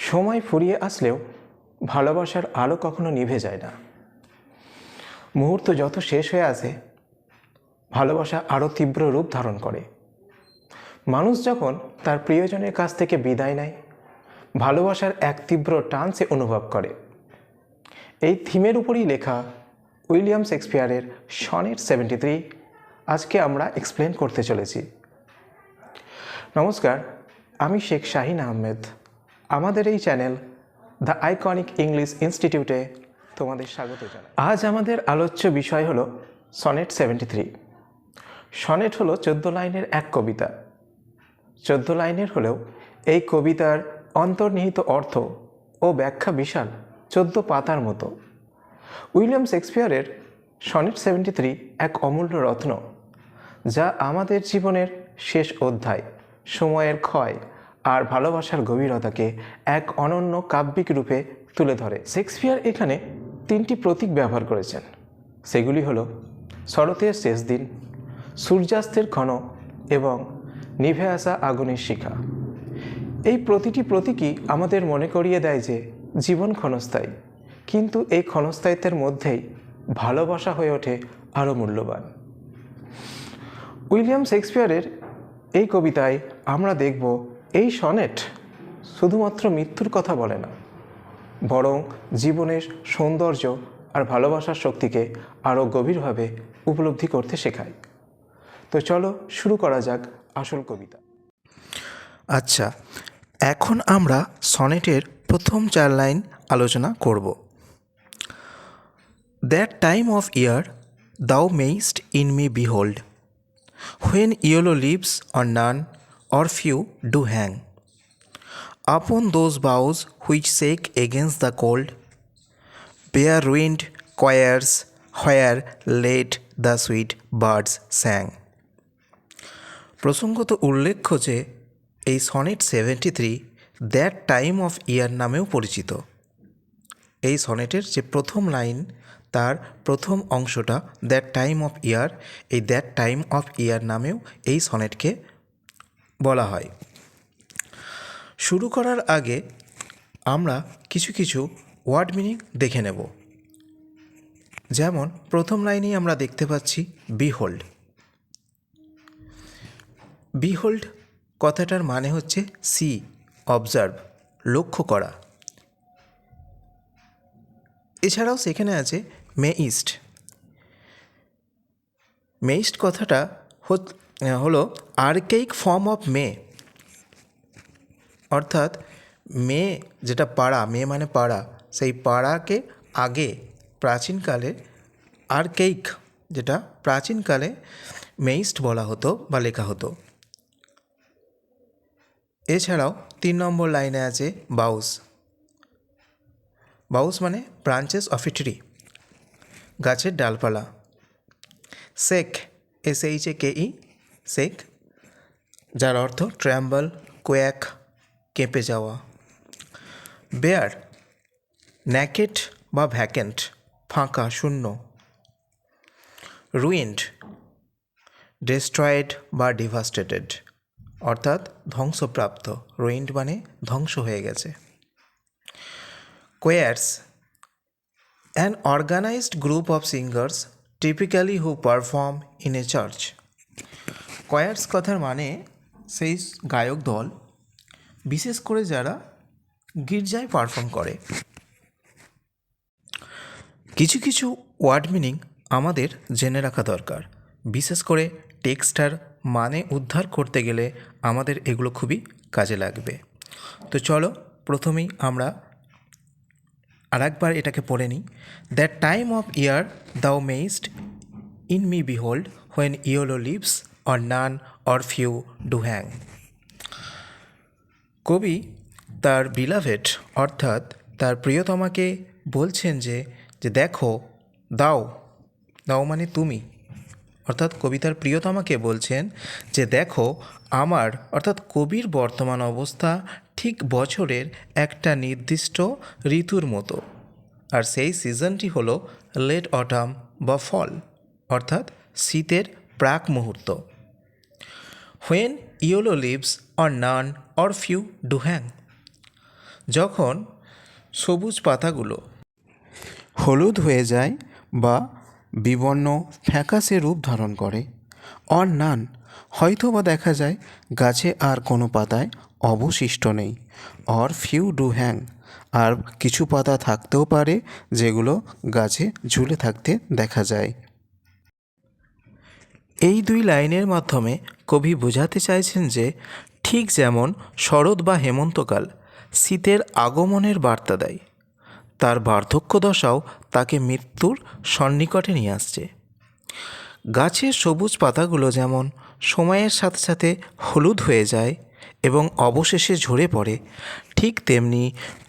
সময় ফুরিয়ে আসলেও ভালোবাসার আলো কখনো নিভে যায় না। মুহূর্ত যত শেষ হয়ে আসে, ভালোবাসা আরও তীব্র রূপ ধারণ করে। মানুষ যখন তার প্রিয়জনের কাছ থেকে বিদায় নেয়, ভালোবাসার এক তীব্র টান সে অনুভব করে। এই থিমের উপরই লেখা উইলিয়াম শেক্সপিয়ারের সনেট 73 আজকে আমরা এক্সপ্লেন করতে চলেছি। নমস্কার, আমি শেখ শাহিন আহমেদ। আমাদের এই চ্যানেল দ্য আইকনিক ইংলিশ ইনস্টিটিউটে তোমাদের স্বাগত জানাই। আজ আমাদের আলোচ্য বিষয় হলো সনেট 73। সনেট হলো 14 লাইনের এক কবিতা। 14 লাইনের হলেও এই কবিতার অন্তর্নিহিত অর্থ ও ব্যাখ্যা বিশাল 14 পাতার মতো। উইলিয়াম শেক্সপিয়ারের সনেট 73 এক অমূল্য রত্ন, যা আমাদের জীবনের শেষ অধ্যায়, সময়ের ক্ষয় আর ভালোবাসার গভীরতাকে এক অনন্য কাব্যিক রূপে তুলে ধরে। শেক্সপিয়ার এখানে 3টি প্রতীক ব্যবহার করেছেন। সেগুলি হলো শরতের শেষ দিন, সূর্যাস্তের ক্ষণ এবং নিভে আসা আগুনের শিখা। এই প্রতিটি প্রতীকই আমাদের মনে করিয়ে দেয় যে জীবন ক্ষণস্থায়ী, কিন্তু এই ক্ষণস্থায়িত্বের মধ্যেই ভালোবাসা হয়ে ওঠে আরও মূল্যবান। উইলিয়াম শেক্সপিয়ারের এই কবিতায় আমরা দেখব এই সনেট শুধুমাত্র মৃত্যুর কথা বলে না, বরং জীবনের সৌন্দর্য আর ভালোবাসার শক্তিকে আরও গভীরভাবে উপলব্ধি করতে শেখায়। তো চলো শুরু করা যাক আসল কবিতা। আচ্ছা, এখন আমরা সনেটের প্রথম 4 লাইন আলোচনা করব। That time of year thou mayst in me behold, when yellow leaves or none or few do hang upon those boughs which shake against the cold, bare ruined choirs where late the sweet birds sang. প্রসঙ্গত উল্লেখ্য যে এই sonnet 73 that time of ইয়ার নামেও পরিচিত। এই সনেটের যে প্রথম line, তার প্রথম অংশটা দ্যাট টাইম অফ ইয়ার, এই দ্যাট টাইম অফ ইয়ার নামেও এই সনেটকে বলা হয়। শুরু করার আগে আমরা কিছু কিছু ওয়ার্ড মিনিং দেখে নেব। যেমন প্রথম লাইনেই আমরা দেখতে পাচ্ছি বিহোল্ড। বিহোল্ড কথাটার মানে হচ্ছে সি, অবজার্ভ, লক্ষ্য করা। এছাড়াও সেখানে আছে মেইস্ট। মেইস্ট কথাটা হলো আর্কেইক ফর্ম অফ মে, অর্থাৎ মে যেটা পাড়া, মে মানে পাড়া, সেই পাড়াকে আগে প্রাচীনকালে আর্কেইক, যেটা প্রাচীনকালে মেইস্ট বলা হতো বা লেখা হতো। এছাড়াও 3 নম্বর লাইনে আছে বাউস। বাউস মানে ব্রাঞ্চেস অফ এ ট্রি, গাছের ডালপালা। শেক, SHAKE, শেক, যার অর্থ ট্র্যাম্বল, কোয়াক, কেঁপে যাওয়া। বেয়ার, ন্যাকেড বা ভ্যাকেন্ট, ফাঁকা, শূন্য। রুইন্ড, ডেস্ট্রয়েড বা ডিভাস্টেটেড, অর্থাৎ ধ্বংসপ্রাপ্ত। রুইন্ড মানে ধ্বংস হয়ে গেছে। Quartz, an organised group of singers typically who perform in a church. Quartz কথার মানে সেই গায়ক দল, বিশেষ করে যারা গির্জায় পারফর্ম করে। কিছু কিছু ওয়ার্ড মিনিং আমাদের জেনে রাখা দরকার, বিশেষ করে টেক্সটার মানে উদ্ধার করতে গেলে আমাদের এগুলো খুবই কাজে লাগবে। তো চলো প্রথমেই আমরা আরেকবার এটাকে পড়ে নিই। That time of year thou mayst in me behold, when yellow leaves or none or few do hang. কবি তার বিলাভেড অর্থাৎ তার প্রিয়তমাকে বলছেন যে দেখো, দাও, দাও মানে তুমি, অর্থাৎ কবিতার প্রিয়তমাকে বলছেন যে দেখো আমার, অর্থাৎ কবির বর্তমান অবস্থা ঠিক বছরের একটা নির্দিষ্ট ঋতুর মতো, আর সেই সিজনটি হলো লেট অটাম বা ফল, অর্থাৎ শীতের প্রাক মুহূর্ত। When yellow leaves or none or few do hang, যখন সবুজ পাতাগুলো হলুদ হয়ে যায় বা বিবর্ণ ফ্যাকাশে রূপ ধারণ করে, অর নান, হয়তো বা দেখা যায় গাছে আর কোনো পাতায় অবশিষ্ট নেই, অর ফিউ ডু হ্যাং, আর কিছু পাতা থাকতেও পারে যেগুলো গাছে ঝুলে থাকতে দেখা যায়। এই দুই লাইনের মাধ্যমে কবি বোঝাতে চাইছেন যে ঠিক যেমন শরৎ বা হেমন্তকাল শীতের আগমনের বার্তা দেয়, তার বার্ধক্য দশাও তাকে মৃত্যুর সন্নিকটে নিয়ে আসছে। গাছের সবুজ পাতাগুলো যেমন সময়ের সাথে সাথে হলুদ হয়ে যায় এবং অবশেষে ঝরে পড়ে, ঠিক তেমনি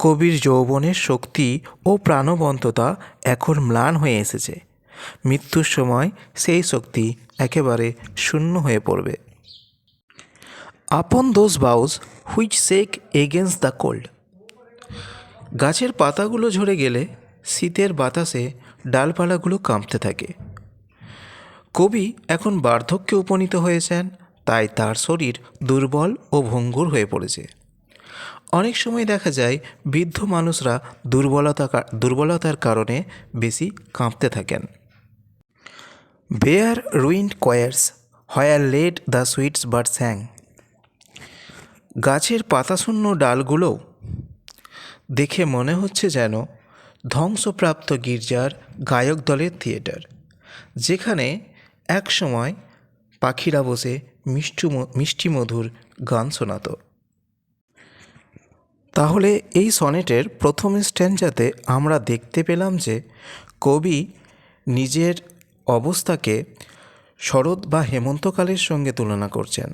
কবির যৌবনের শক্তি ও প্রাণবন্ততা এখন ম্লান হয়ে এসেছে। মৃত্যুর সময় সেই শক্তি একেবারে শূন্য হয়ে পড়বে। Upon those boughs which shake against the cold. গাছের পাতাগুলো ঝরে গেলে শীতের বাতাসে ডালপালাগুলো কাঁপতে থাকে। কবি এখন বার্ধক্যে উপনীত হয়েছেন, তাই তার শরীর দুর্বল ও ভঙ্গুর হয়ে পড়েছে। অনেক সময় দেখা যায় বৃদ্ধ মানুষরা দুর্বলতার কারণে বেশি কাঁপতে থাকেন। Bare ruined choirs where late the sweets bird sang. গাছের পাতাশূন্য ডালগুলো দেখে মনে হচ্ছে যেন ধ্বংসপ্রাপ্ত গির্জার গায়ক দলের থিয়েটার, যেখানে এক সময় পাখিরা বসে মিষ্টি মধুর গান শোনাত। তাহলে এই সনেটের প্রথম স্ট্যান্জাতে আমরা দেখতে পেলাম যে কবি নিজের অবস্থাকে শরৎ বা হেমন্তকালের সঙ্গে তুলনা করছেন,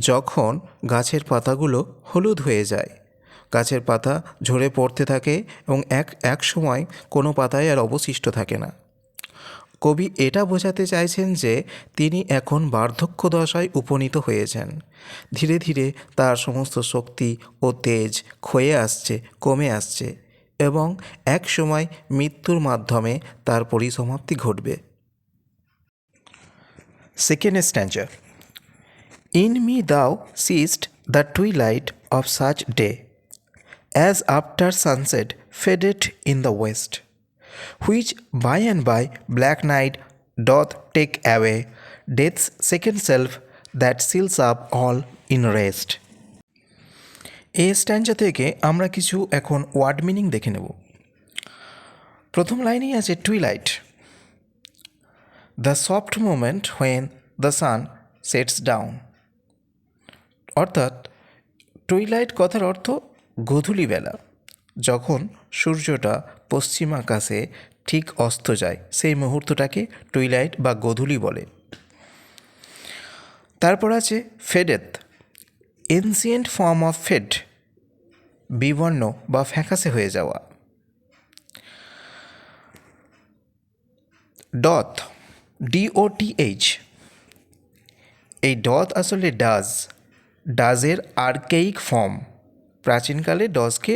যখন গাছের পাতাগুলো হলুদ হয়ে যায়, গাছের পাতা ঝরে পড়তে থাকে এবং এক সময় কোনো পাতায় আর অবশিষ্ট থাকে না। কবি এটা বোঝাতে চাইছেন যে তিনি এখন বার্ধক্য দশায় উপনীত হয়েছেন। ধীরে ধীরে তার সমস্ত শক্তি ও তেজ ক্ষয়ে আসছে, কমে আসছে এবং এক সময় মৃত্যুর মাধ্যমে তার পরিসমাপ্তি ঘটবে। Second স্ট্যান্জা। In me thou seest the twilight of such day, as after sunset faded in the west, which by and by black night doth take away death's second self that seals up all in rest. এই স্ট্যান্জা থেকে আমরা কিছু এখন word meaning দেখে নেব। প্রথম লাইনেই আছে twilight, the soft moment when the sun sets down. অর্থাৎ টুইলাইট কথার অর্থ গোধূলি বেলা, যখন সূর্যটা পশ্চিম আকাশে ঠিক অস্ত যায়, সেই মুহূর্তটাকে টুইলাইট বা গোধূলি বলে। তারপর আছে ফেডেথ, এনসিয়েন্ট ফর্ম অফ ফেড, বিবর্ণ বা ফ্যাকাশে হয়ে যাওয়া। ডথ, DOTH, এই ডথ আসলে ডাজের আর্কেইক ফর্ম। প্রাচীনকালে ডজকে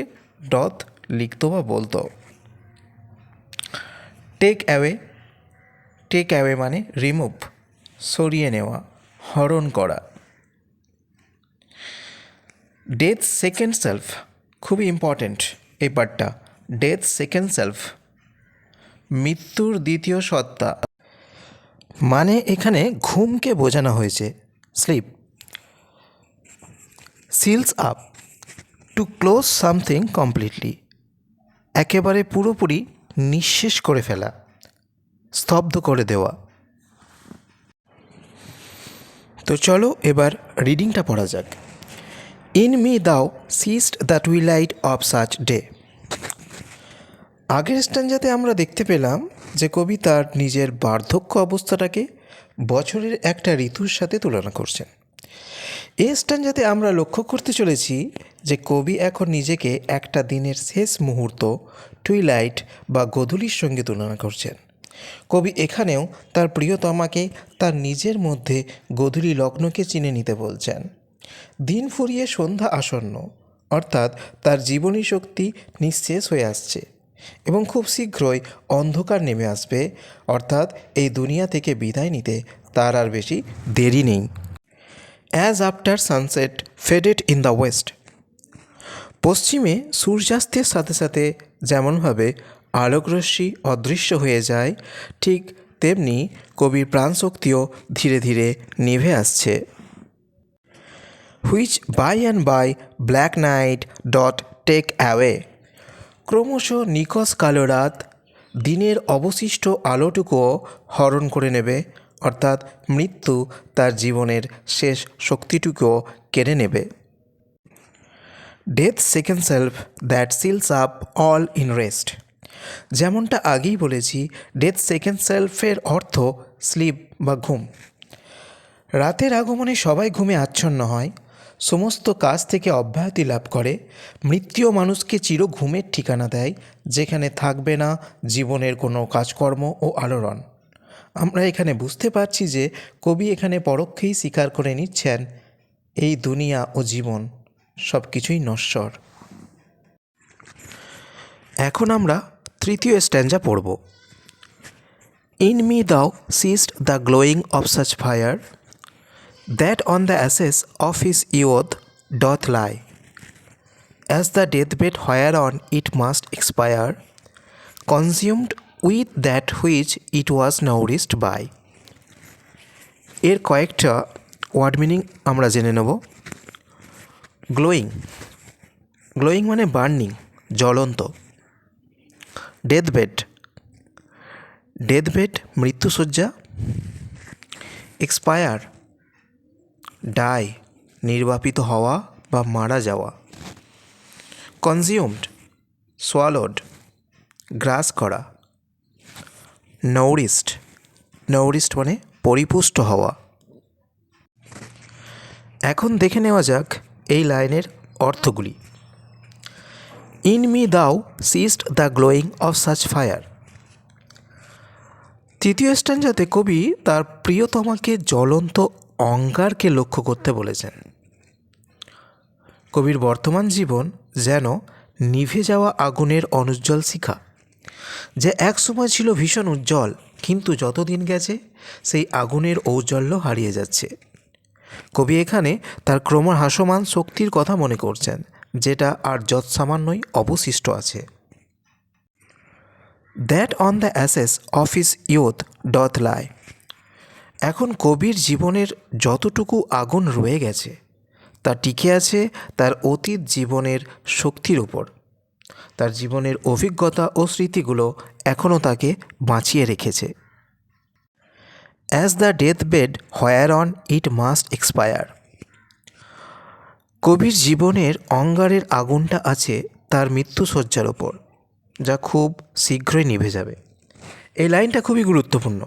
ডথ লিখত বা বলতো। টেক অ্যাওয়ে মানে রিমুভ, সরিয়ে নেওয়া, হরণ করা। ডেথ সেকেন্ড সেলফ, খুবই ইম্পর্ট্যান্ট এই পার্টটা। ডেথ সেকেন্ড সেলফ, মৃত্যুর দ্বিতীয় সত্তা, মানে এখানে ঘুমকে বোঝানো হয়েছে, sleep. Seals up, to close something completely, একেবারে পুরোপুরি নিঃশেষ করে ফেলা, স্তব্ধ করে দেওয়া। তো চলো এবার রিডিংটা পড়া যাক। In me thou seest the twilight of such day. আগের স্ট্যান্জাতে আমরা দেখতে পেলাম যে কবি তার নিজের বার্ধক্য অবস্থাটাকে বছরের একটা ঋতুর সাথে তুলনা করছেন। এই স্ট্যান্জাতে আমরা লক্ষ্য করতে চলেছি যে কবি এখন নিজেকে একটা দিনের শেষ মুহূর্ত টুইলাইট বা গোধূলির সঙ্গে তুলনা করছেন। কবি এখানেও তার প্রিয়তমাকে তার নিজের মধ্যে গোধূলি লগ্নকে চিনে নিতে বলছেন। দিন ফুরিয়ে সন্ধ্যা আসন্ন, অর্থাৎ তার জীবনী শক্তি নিঃশেষ হয়ে আসছে এবং খুব শীঘ্রই অন্ধকার নেমে আসবে, অর্থাৎ এই দুনিয়া থেকে বিদায় নিতে তার আর বেশি দেরি নেই। As after sunset faded in the West, পশ্চিমে সূর্যাস্তের সাথে সাথে যেমনভাবে আলোকরশ্মি অদৃশ্য হয়ে যায়, ঠিক তেমনি কবির প্রাণশক্তিও ধীরে ধীরে নিভে আসছে। Which by and by black night doth take away. ক্রমশ নিকষ কালো রাত দিনের অবশিষ্ট আলোটুকুও হরণ করে নেবে, অর্থাৎ মৃত্যু তার জীবনের শেষ শক্তিটুকুও কেড়ে নেবে। Death second self that seals up all in rest. যেমনটা আগেই বলেছি, ডেথ সেকেন্ড সেলফের অর্থ স্লিপ বা ঘুম। রাতের আগমনে সবাই ঘুমে আচ্ছন্ন হয়, সমস্ত কাজ থেকে অব্যাহতি লাভ করে। মৃত্যুও মানুষকে চির ঘুমের ঠিকানা দেয়, যেখানে থাকবে না জীবনের কোনো কাজকর্ম ও আলোড়ন। আমরা এখানে বুঝতে পারছি যে কবি এখানে পরোক্ষেই স্বীকার করে নিচ্ছেন এই দুনিয়া ও জীবন সব কিছুই নশ্বর। এখন আমরা তৃতীয় স্ট্যাঞ্জা পড়ব। In me thou seest the glowing of such fire that on the ashes of his youth doth lie as the death bed whereon it must expire consumed with that which it was nourished by. এর কয়েকটা word meaning আমরা জেনে নেব। Glowing, glowing মানে burning, জ্বলন্ত। Death bed, death bed মৃত্যুশয্যা। Expire, die, নির্বাপিত হওয়া বা মারা যাওয়া। কনজিউমড, সোয়ালোড, গ্রাস করা। নৌরিস্ট, নৌরিস্ট মানে পরিপুষ্ট হওয়া। এখন দেখে নেওয়া যাক এই লাইনের অর্থগুলি। In me thou seest the glowing of such fire. তৃতীয় স্ট্যাঞ্জাতে কবি তার প্রিয়তমাকে জ্বলন্ত অঙ্গারকে লক্ষ্য করতে বলেছেন। কবির বর্তমান জীবন যেন নিভে যাওয়া আগুনের অনুজ্জ্বল শিখা, যে এক সময় ছিল ভীষণ উজ্জ্বল, কিন্তু যত দিন গেছে সেই আগুনের ঔজ্জ্বল্য হারিয়ে যাচ্ছে। কবি এখানে তার ক্রমহ্রাসমান শক্তির কথা মনে করছেন, যেটা আর যৎসামান্যই অবশিষ্ট আছে। That on the ashes of his youth doth lie. এখন কবির জীবনের যতটুকু আগুন রয়ে গেছে তা টিকে আছে তার অতীত জীবনের শক্তির উপর। তার জীবনের অভিজ্ঞতা ও স্মৃতিগুলো এখনও তাকে বাঁচিয়ে রেখেছে। As the death bed whereon it must expire. কবির জীবনের অঙ্গারের আগুনটা আছে তার মৃত্যুশয্যার ওপর, যা খুব শীঘ্রই নিভে যাবে। এই লাইনটা খুবই গুরুত্বপূর্ণ।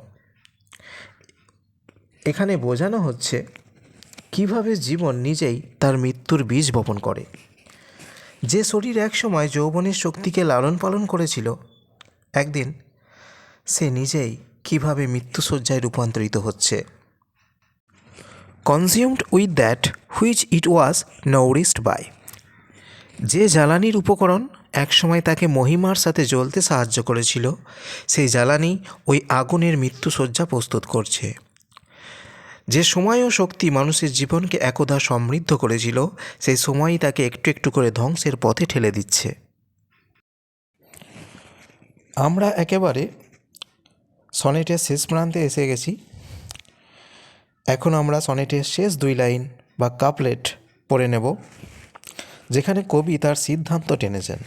এখানে বোঝানো হচ্ছে কিভাবে জীবন নিজেই তার মৃত্যুর বীজ বপন করে। যে শরীর একসময় যৌবনের শক্তিকে লালন পালন করেছিল, একদিন সে নিজেই কিভাবে মৃত্যুশয্যায় রূপান্তরিত হচ্ছে। Consumed with that which it was nourished by. যে জ্বালানির উপকরণ একসময় তাকে মহিমার সাথে জ্বলতে সাহায্য করেছিল, সেই জ্বালানি ওই আগুনের মৃত্যুশয্যা প্রস্তুত করছে। যে সময় ও শক্তি মানুষের জীবনকে একদা সমৃদ্ধ করেছিল, সেই সময়ই তাকে একটু একটু করে ধ্বংসের পথে ঠেলে দিচ্ছে। আমরা একেবারে সনেটের শেষ প্রান্তে এসে গেছি। এখন আমরা সনেটের শেষ দুই লাইন বা কাপলেট পড়ে নেব, যেখানে কবি তার সিদ্ধান্ত টেনেছেন।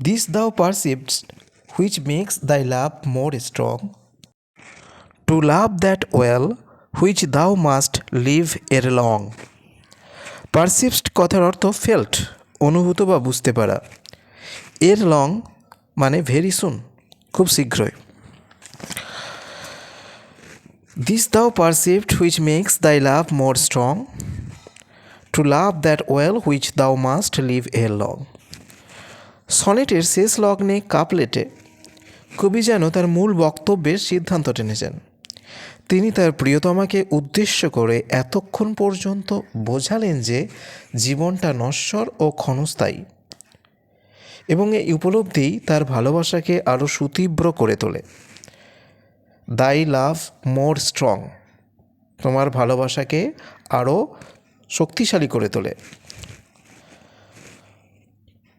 দিস দাও পারসিভডস্ট which makes thy love more strong, to love that well which thou must leave ere long. Perceived কথার অর্থ ফেল্ট, অনুভূত বা বুঝতে পারা। এর লং মানে ভেরি সুন, খুব শীঘ্রই। দিস দাও perceived which makes thy love more strong, to love that well which thou must leave ere long. সনেটের শেষ লগ্নে কাপলেটে কবি যেন তার মূল বক্তব্যের সিদ্ধান্ত টেনেছেন। তিনি তার প্রিয়তমাকে উদ্দেশ্য করে এতক্ষণ পর্যন্ত বোঝালেন যে জীবনটা নশ্বর ও ক্ষণস্থায়ী, এবং এই উপলব্ধিই তার ভালোবাসাকে আরও সুতীব্র করে তোলে। দাই লাভ মোর স্ট্রং, তোমার ভালোবাসাকে আরও শক্তিশালী করে তোলে।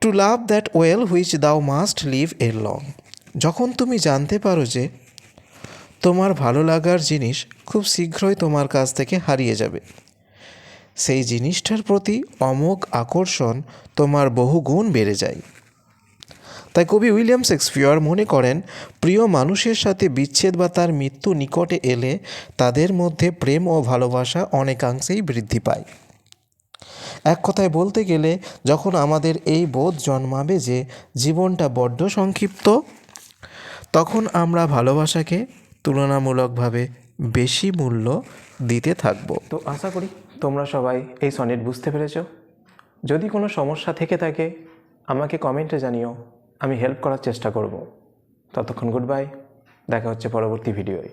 To love that well which thou must leave ere long. যখন তুমি জানতে পারো যে তোমার ভালো লাগার জিনিস খুব শীঘ্রই তোমার কাছ থেকে হারিয়ে যাবে, সেই জিনিসটার প্রতি অমোঘ আকর্ষণ তোমার বহুগুণ বেড়ে যায়। তাই কবি উইলিয়াম শেক্সপিয়র মনে করেন, প্রিয় মানুষের সাথে বিচ্ছেদ বা তার মৃত্যু নিকটে এলে তাদের মধ্যে প্রেম ও ভালোবাসা অনেকাংশেই বৃদ্ধি পায়। এক কথায় বলতে গেলে, যখন আমাদের এই বোধ জন্মাবে যে জীবনটা বড্ড সংক্ষিপ্ত, তখন আমরা ভালোবাসাকে তুলনামূলকভাবে বেশি মূল্য দিতে থাকব। তো আশা করি তোমরা সবাই এই সনেট বুঝতে পেরেছো। যদি কোনো সমস্যা থেকে থাকে আমাকে কমেন্টে জানিও, আমি হেল্প করার চেষ্টা করব। ততক্ষণ গুড বাই, দেখা হচ্ছে পরবর্তী ভিডিওয়।